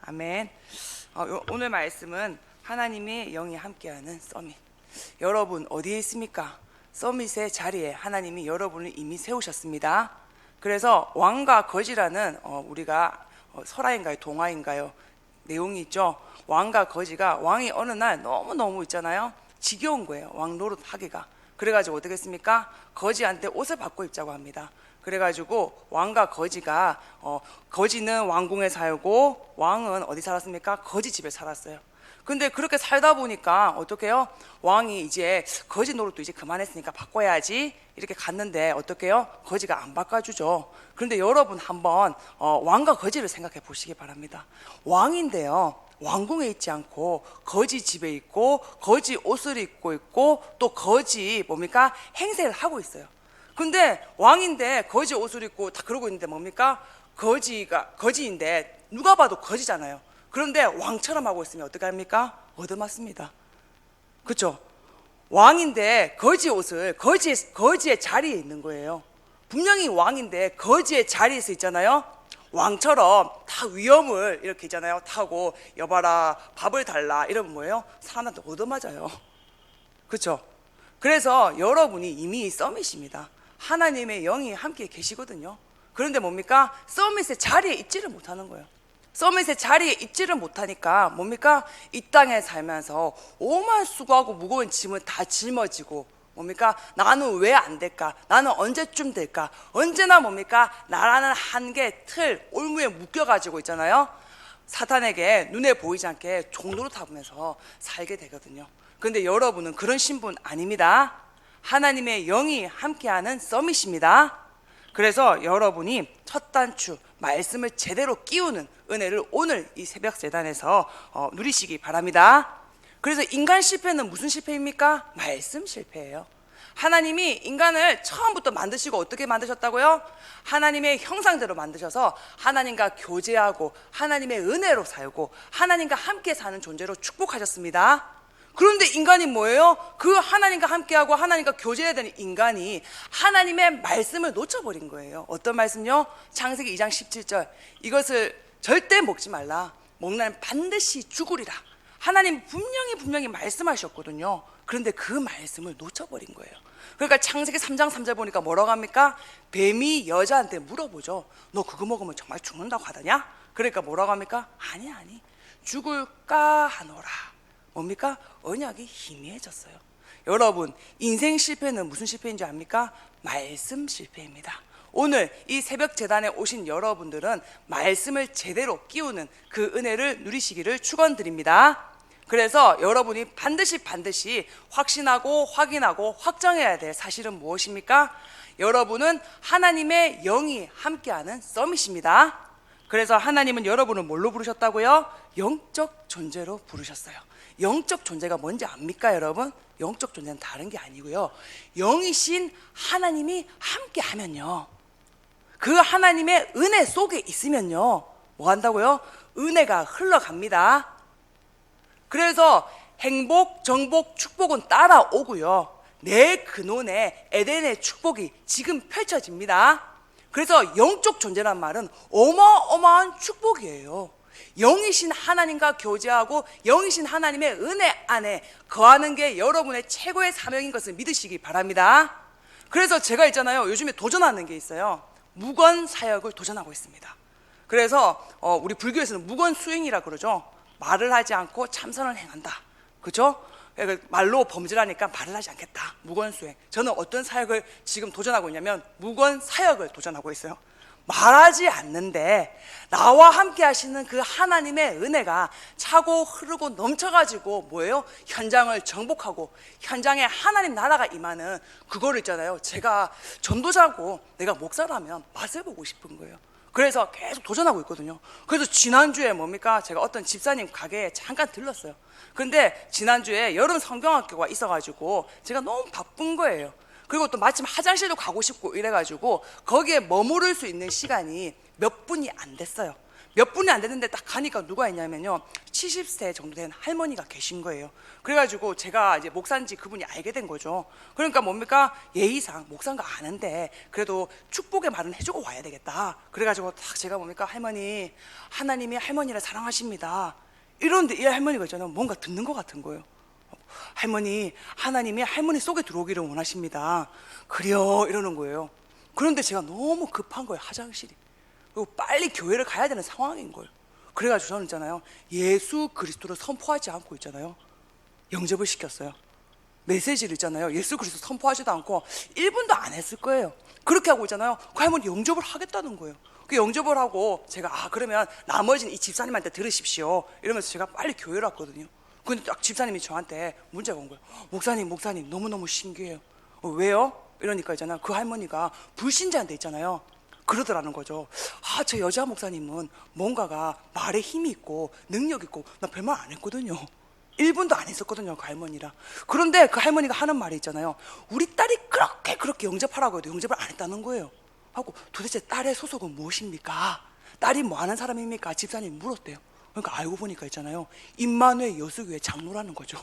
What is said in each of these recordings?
아멘. 오늘 말씀은 하나님의 영이 함께하는 서밋. 여러분 어디에 있습니까? 서밋의 자리에 하나님이 여러분을 이미 세우셨습니다. 그래서 왕과 거지라는 우리가 설화인가요 동화인가요 내용이 있죠. 왕과 거지가 왕이 어느 날 너무너무 있잖아요, 지겨운 거예요, 왕 노릇 하기가. 그래가지고 어떻게 했습니까? 거지한테 옷을 바꿔 입자고 합니다. 그래가지고 왕과 거지가 거지는 왕궁에 살고 왕은 어디 살았습니까? 거지 집에 살았어요. 근데 그렇게 살다 보니까 어떡해요? 왕이 이제 거지 노릇도 이제 그만했으니까 바꿔야지 이렇게 갔는데 어떡해요? 거지가 안 바꿔주죠. 그런데 여러분 한번 왕과 거지를 생각해 보시기 바랍니다. 왕인데요, 왕궁에 있지 않고 거지 집에 있고 거지 옷을 입고 있고 또 거지 뭡니까? 행세를 하고 있어요. 근데 왕인데 거지 옷을 입고 다 그러고 있는데 뭡니까? 거지인데 누가 봐도 거지잖아요. 그런데 왕처럼 하고 있으면 어떻게 합니까? 얻어맞습니다. 그렇죠? 왕인데 거지 옷을 거지의 자리에 있는 거예요. 분명히 왕인데 거지의 자리에서 있잖아요. 왕처럼 다 위험을 이렇게 있잖아요, 타고 여봐라 밥을 달라 이러면 뭐예요? 사람한테 얻어맞아요. 그렇죠? 그래서 여러분이 이미 서밋입니다. 하나님의 영이 함께 계시거든요. 그런데 뭡니까? 서밋의 자리에 있지를 못하는 거예요. 서밋의 자리에 있지를 못하니까 뭡니까? 이 땅에 살면서 오만 수고하고 무거운 짐을 다 짊어지고 뭡니까? 나는 왜 안 될까? 나는 언제쯤 될까? 언제나 뭡니까? 나라는 한계, 틀, 올무에 묶여가지고 있잖아요. 사탄에게 눈에 보이지 않게 종로를 타면서 살게 되거든요. 그런데 여러분은 그런 신분 아닙니다. 하나님의 영이 함께하는 서밋입니다. 그래서 여러분이 첫 단추 말씀을 제대로 끼우는 은혜를 오늘 이 새벽 재단에서 누리시기 바랍니다. 그래서 인간 실패는 무슨 실패입니까? 말씀 실패예요. 하나님이 인간을 처음부터 만드시고 어떻게 만드셨다고요? 하나님의 형상대로 만드셔서 하나님과 교제하고 하나님의 은혜로 살고 하나님과 함께 사는 존재로 축복하셨습니다. 그런데 인간이 뭐예요? 그 하나님과 함께하고 하나님과 교제해야 되는 인간이 하나님의 말씀을 놓쳐버린 거예요. 어떤 말씀요? 창세기 2장 17절, 이것을 절대 먹지 말라, 먹는 반드시 죽으리라. 하나님 분명히 말씀하셨거든요. 그런데 그 말씀을 놓쳐버린 거예요. 그러니까 창세기 3장 3절 보니까 뭐라고 합니까? 뱀이 여자한테 물어보죠. 너 그거 먹으면 정말 죽는다고 하더냐? 그러니까 뭐라고 합니까? 아니 죽을까 하노라. 뭡니까? 언약이 희미해졌어요. 여러분, 인생 실패는 무슨 실패인 줄 압니까? 말씀 실패입니다. 오늘 이 새벽 재단에 오신 여러분들은 말씀을 제대로 끼우는 그 은혜를 누리시기를 축원드립니다. 그래서 여러분이 반드시 확신하고 확인하고 확정해야 될 사실은 무엇입니까? 여러분은 하나님의 영이 함께하는 서밋입니다. 그래서 하나님은 여러분을 뭘로 부르셨다고요? 영적 존재로 부르셨어요. 영적 존재가 뭔지 압니까, 여러분? 영적 존재는 다른 게 아니고요, 영이신 하나님이 함께 하면요, 그 하나님의 은혜 속에 있으면요, 뭐 한다고요? 은혜가 흘러갑니다. 그래서 행복, 정복, 축복은 따라오고요, 내 근원에 에덴의 축복이 지금 펼쳐집니다. 그래서 영적 존재란 말은 어마어마한 축복이에요. 영이신 하나님과 교제하고 영이신 하나님의 은혜 안에 거하는 게 여러분의 최고의 사명인 것을 믿으시기 바랍니다. 그래서 제가 있잖아요, 요즘에 도전하는 게 있어요. 무건 사역을 도전하고 있습니다. 그래서 우리 불교에서는 무건 수행이라 그러죠. 말을 하지 않고 참선을 행한다, 그렇죠? 말로 범죄하니까 말을 하지 않겠다, 무건 수행. 저는 어떤 사역을 지금 도전하고 있냐면 무건 사역을 도전하고 있어요. 말하지 않는데 나와 함께 하시는 그 하나님의 은혜가 차고 흐르고 넘쳐가지고 뭐예요? 현장을 정복하고 현장에 하나님 나라가 임하는 그거를 있잖아요, 제가 전도자고 내가 목사라면 맛을 보고 싶은 거예요. 그래서 계속 도전하고 있거든요. 그래서 지난주에 뭡니까? 제가 어떤 집사님 가게에 잠깐 들렀어요. 근데 지난주에 여름 성경학교가 있어가지고 제가 너무 바쁜 거예요. 그리고 또 마침 화장실도 가고 싶고 이래가지고 거기에 머무를 수 있는 시간이 몇 분이 안 됐어요. 몇 분이 안 됐는데 딱 가니까 누가 있냐면요, 70세 정도 된 할머니가 계신 거예요. 그래가지고 제가 이제 목사인지 그분이 알게 된 거죠. 그러니까 뭡니까, 예의상 목사인가 아는데 그래도 축복의 말은 해주고 와야 되겠다. 그래가지고 딱 제가 뭡니까, 할머니, 하나님이 할머니를 사랑하십니다. 이런데 이 할머니가 있잖아요, 뭔가 듣는 것 같은 거예요. 할머니, 하나님이 할머니 속에 들어오기를 원하십니다. 그래요, 이러는 거예요. 그런데 제가 너무 급한 거예요, 화장실이. 그리고 빨리 교회를 가야 되는 상황인 거예요. 그래가지고 저는 있잖아요, 예수 그리스도를 선포하지 않고 있잖아요, 영접을 시켰어요. 메시지를 있잖아요, 예수 그리스도 선포하지도 않고 1분도 안 했을 거예요. 그렇게 하고 있잖아요, 그 할머니 영접을 하겠다는 거예요. 그 영접을 하고 제가 그러면 나머지는 이 집사님한테 들으십시오 이러면서 제가 빨리 교회를 왔거든요. 근데 딱 집사님이 저한테 문자가 온 거예요. 목사님 너무너무 신기해요. 왜요? 이러니까 있잖아요, 그 할머니가 불신자인데 있잖아요, 그러더라는 거죠. 저 여자 목사님은 뭔가가 말에 힘이 있고 능력 있고, 나 별말 안 했거든요. 1분도 안 했었거든요, 그 할머니랑. 그런데 그 할머니가 하는 말이 있잖아요, 우리 딸이 그렇게 영접하라고 해도 영접을 안 했다는 거예요. 하고, 도대체 딸의 소속은 무엇입니까? 딸이 뭐 하는 사람입니까? 집사님이 물었대요. 그러니까 알고 보니까 있잖아요, 임마누엘 여수교회 장로라는 거죠.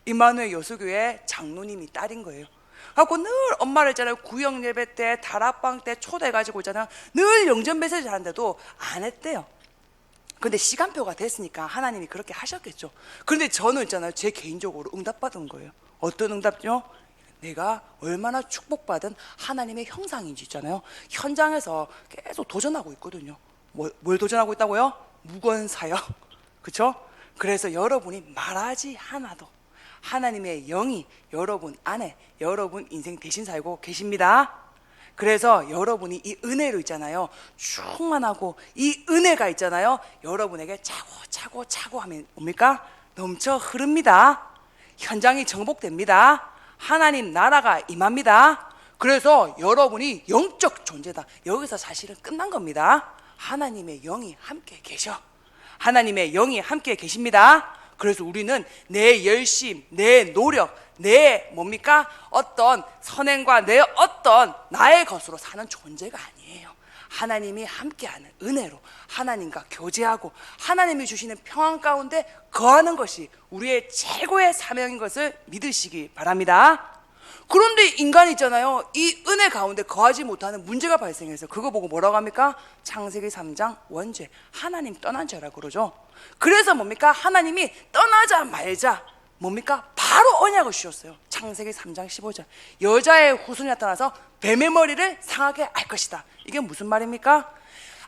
임마누엘 여수교회 장로님이 딸인 거예요. 그래갖고 늘 엄마를 있잖아요, 구역 예배 때, 다락방 때 초대해가지고 있잖아요, 늘 영접 메시지 하는데도 안 했대요. 근데 시간표가 됐으니까 하나님이 그렇게 하셨겠죠. 그런데 저는 있잖아요, 제 개인적으로 응답받은 거예요. 어떤 응답요? 내가 얼마나 축복받은 하나님의 형상인지 있잖아요, 현장에서 계속 도전하고 있거든요. 뭘 도전하고 있다고요? 무건사역. 그렇죠? 그래서 여러분이 말하지 않아도 하나님의 영이 여러분 안에, 여러분 인생 대신 살고 계십니다. 그래서 여러분이 이 은혜로 있잖아요, 충만하고 이 은혜가 있잖아요, 여러분에게 차고 하면 뭡니까? 넘쳐 흐릅니다. 현장이 정복됩니다. 하나님 나라가 임합니다. 그래서 여러분이 영적 존재다. 여기서 사실은 끝난 겁니다. 하나님의 영이 함께 계셔. 하나님의 영이 함께 계십니다. 그래서 우리는 내 열심, 내 노력, 내 뭡니까? 어떤 선행과 내 어떤 나의 것으로 사는 존재가 아니에요. 하나님이 함께하는 은혜로 하나님과 교제하고 하나님이 주시는 평안 가운데 거하는 것이 우리의 최고의 사명인 것을 믿으시기 바랍니다. 그런데 인간이 있잖아요, 이 은혜 가운데 거하지 못하는 문제가 발생해서 그거 보고 뭐라고 합니까? 창세기 3장 원죄, 하나님 떠난 죄라고 그러죠. 그래서 뭡니까? 하나님이 떠나자 말자 뭡니까? 바로 언약을 주셨어요. 창세기 3장 15절, 여자의 후손이 나타나서 뱀의 머리를 상하게 할 것이다. 이게 무슨 말입니까?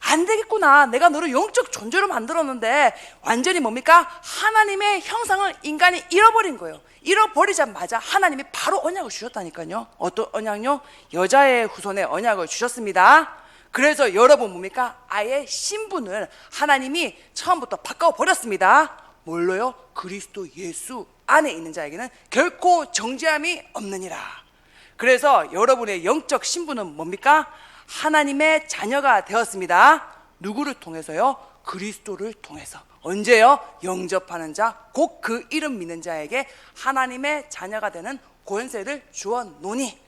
안 되겠구나, 내가 너를 영적 존재로 만들었는데 완전히 뭡니까? 하나님의 형상을 인간이 잃어버린 거예요. 잃어버리자마자 하나님이 바로 언약을 주셨다니까요. 어떤 언약요? 여자의 후손의 언약을 주셨습니다. 그래서 여러분 뭡니까? 아예 신분을 하나님이 처음부터 바꿔버렸습니다. 뭘로요? 그리스도 예수 안에 있는 자에게는 결코 정죄함이 없느니라. 그래서 여러분의 영적 신분은 뭡니까? 하나님의 자녀가 되었습니다. 누구를 통해서요? 그리스도를 통해서. 언제요? 영접하는 자, 곧 그 이름 믿는 자에게 하나님의 자녀가 되는 권세를 주었노니,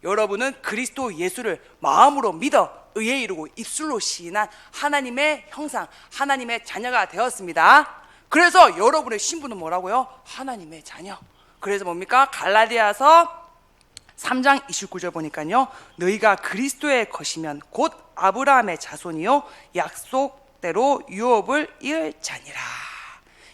여러분은 그리스도 예수를 마음으로 믿어 의에 이르고 입술로 시인한 하나님의 형상, 하나님의 자녀가 되었습니다. 그래서 여러분의 신분은 뭐라고요? 하나님의 자녀. 그래서 뭡니까? 갈라디아서 3장 29절 보니까요, 너희가 그리스도의 것이면 곧 아브라함의 자손이요 약속대로 유업을 이을 자니라.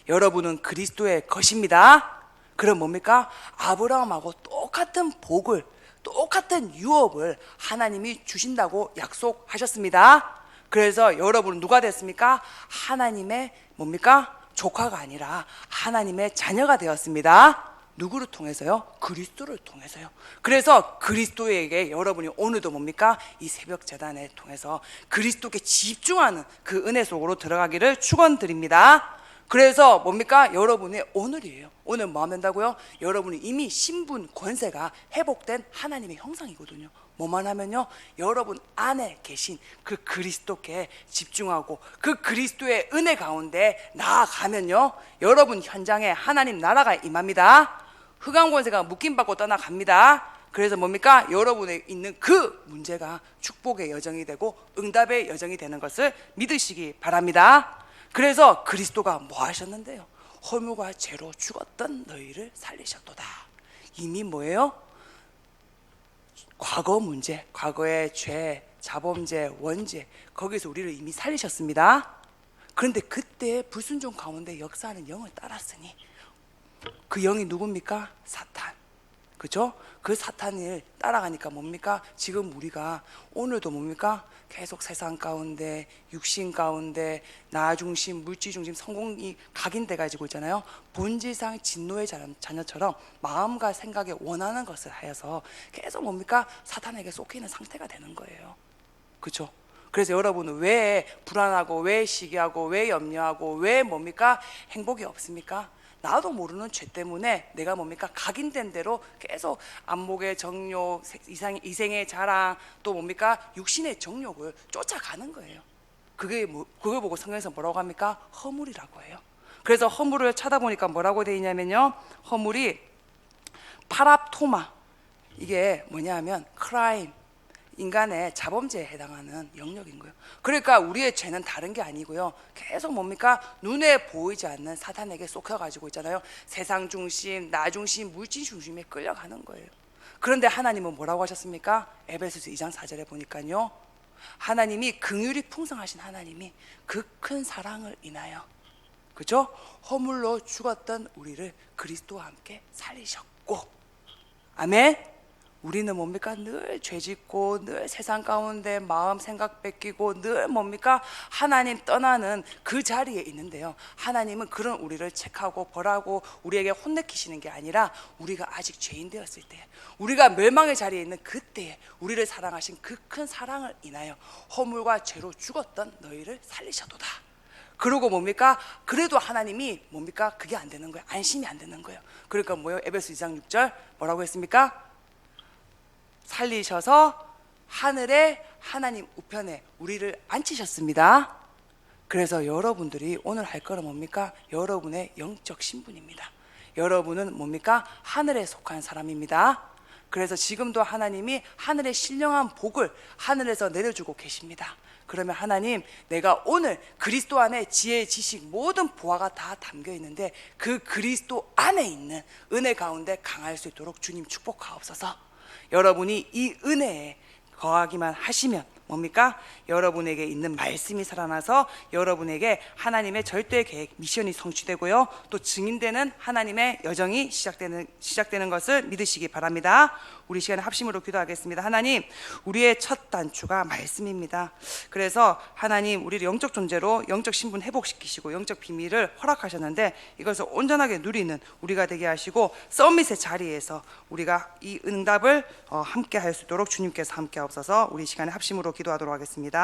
여러분은 그리스도의 것입니다. 그럼 뭡니까? 아브라함하고 똑같은 복을, 똑같은 유업을 하나님이 주신다고 약속하셨습니다. 그래서 여러분은 누가 됐습니까? 하나님의 뭡니까? 조카가 아니라 하나님의 자녀가 되었습니다. 누구를 통해서요? 그리스도를 통해서요. 그래서 그리스도에게 여러분이 오늘도 뭡니까? 이 새벽 제단을 통해서 그리스도께 집중하는 그 은혜 속으로 들어가기를 축원드립니다. 그래서 뭡니까? 여러분의 오늘이에요. 오늘 뭐 하면 된다고요? 여러분이 이미 신분 권세가 회복된 하나님의 형상이거든요. 뭐만 하면요, 여러분 안에 계신 그 그리스도께 집중하고 그 그리스도의 은혜 가운데 나아가면요, 여러분 현장에 하나님 나라가 임합니다. 흑암 권세가 묶임받고 떠나갑니다. 그래서 뭡니까? 여러분에 있는 그 문제가 축복의 여정이 되고 응답의 여정이 되는 것을 믿으시기 바랍니다. 그래서 그리스도가 뭐 하셨는데요? 허물과 죄로 죽었던 너희를 살리셨도다. 이미 뭐예요? 과거 문제, 과거의 죄, 자범죄, 원죄, 거기서 우리를 이미 살리셨습니다. 그런데 그때 불순종 가운데 역사하는 영을 따랐으니 그 영이 누굽니까? 사탄. 그죠? 그 사탄을 따라가니까 뭡니까? 지금 우리가 오늘도 뭡니까? 계속 세상 가운데, 육신 가운데, 나 중심, 물질 중심, 성공이 각인돼 가지고 있잖아요. 본질상 진노의 자녀처럼 마음과 생각에 원하는 것을 하여서 계속 뭡니까? 사탄에게 속히는 상태가 되는 거예요. 그죠? 그래서 여러분은 왜 불안하고, 왜 시기하고, 왜 염려하고, 왜 뭡니까? 행복이 없습니까? 나도 모르는 죄 때문에 내가 뭡니까? 각인된 대로 계속 안목의 정욕, 이생의 자랑, 또 뭡니까? 육신의 정욕을 쫓아가는 거예요. 그걸 보고 성경에서 뭐라고 합니까? 허물이라고 해요. 그래서 허물을 찾아보니까 뭐라고 되어 있냐면요, 허물이 파랍토마, 이게 뭐냐면 크라임, 인간의 자범죄에 해당하는 영역인 거예요. 그러니까 우리의 죄는 다른 게 아니고요, 계속 뭡니까? 눈에 보이지 않는 사탄에게 속혀가지고 있잖아요. 세상 중심, 나 중심, 물질 중심에 끌려가는 거예요. 그런데 하나님은 뭐라고 하셨습니까? 에베소서 2장 4절에 보니까요, 하나님이 긍휼이 풍성하신 하나님이 그 큰 사랑을 인하여, 그죠? 허물로 죽었던 우리를 그리스도와 함께 살리셨고, 아멘. 우리는 뭡니까? 늘 죄짓고, 늘 세상 가운데 마음 생각 뺏기고, 늘 뭡니까? 하나님 떠나는 그 자리에 있는데요, 하나님은 그런 우리를 책하고 벌하고 우리에게 혼내키시는 게 아니라 우리가 아직 죄인 되었을 때, 우리가 멸망의 자리에 있는 그때에 우리를 사랑하신 그 큰 사랑을 인하여 허물과 죄로 죽었던 너희를 살리셔도다. 그리고 뭡니까? 그래도 하나님이 뭡니까? 그게 안 되는 거예요. 안심이 안 되는 거예요. 그러니까 뭐예요? 에베소 2장 6절 뭐라고 했습니까? 살리셔서 하늘의 하나님 우편에 우리를 앉히셨습니다. 그래서 여러분들이 오늘 할 거는 뭡니까? 여러분의 영적 신분입니다. 여러분은 뭡니까? 하늘에 속한 사람입니다. 그래서 지금도 하나님이 하늘의 신령한 복을 하늘에서 내려주고 계십니다. 그러면 하나님, 내가 오늘 그리스도 안에 지혜, 지식, 모든 보화가 다 담겨 있는데 그 그리스도 안에 있는 은혜 가운데 강할 수 있도록 주님 축복하옵소서. 여러분이 이 은혜에 거하기만 하시면 뭡니까? 여러분에게 있는 말씀이 살아나서 여러분에게 하나님의 절대 계획, 미션이 성취되고요, 또 증인되는 하나님의 여정이 시작되는 것을 믿으시기 바랍니다. 우리 시간에 합심으로 기도하겠습니다. 하나님, 우리의 첫 단추가 말씀입니다. 그래서 하나님, 우리를 영적 존재로 영적 신분 회복시키시고 영적 비밀을 허락하셨는데 이것을 온전하게 누리는 우리가 되게 하시고, 서밋의 자리에서 우리가 이 응답을 함께 할 수 있도록 주님께서 함께 하옵소서. 우리 시간에 합심으로 기도하도록 하겠습니다.